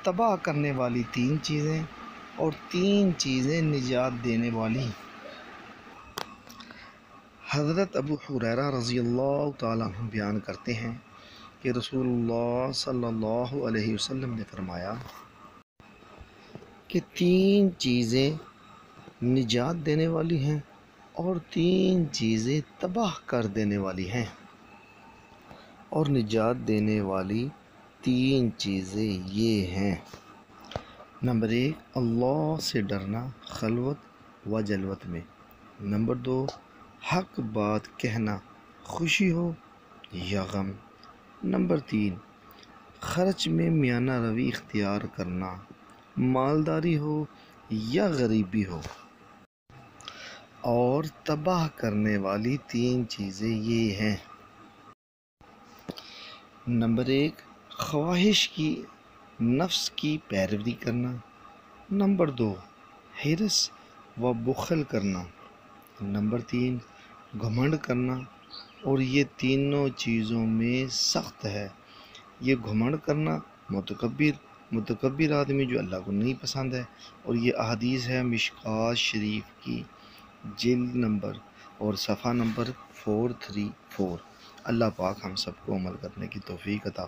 تباہ کرنے والی 3 چیزیں اور 3 چیزیں نجات دینے والی۔ حضرت ابو ہریرہ رضی اللہ تعالیٰ عنہ بیان کرتے ہیں کہ رسول اللہ صلی اللہ علیہ وسلم نے فرمایا کہ 3 چیزیں نجات دینے والی ہیں اور 3 چیزیں تباہ کر دینے والی ہیں۔ اور نجات دینے والی 3 چیزیں یہ ہیں: نمبر 1، اللہ سے ڈرنا خلوت و جلوت میں۔ نمبر 2، حق بات کہنا، خوشی ہو یا غم۔ نمبر 3، خرچ میں میانہ روی اختیار کرنا، مالداری ہو یا غریبی ہو۔ اور تباہ کرنے والی 3 چیزیں یہ ہیں: نمبر 1، خواہش کی نفس کی پیروی کرنا۔ نمبر 2، حرص و بخل کرنا۔ نمبر 3، گھمنڈ کرنا۔ اور یہ تینوں چیزوں میں سخت ہے۔ یہ گھمنڈ کرنا متکبر آدمی جو اللہ کو نہیں پسند ہے، اور یہ احادیث ہے مشکوٰۃ شریف کی جلد نمبر اور صفحہ نمبر 434۔ اللہ پاک ہم سب کو عمل کرنے کی توفیق عطا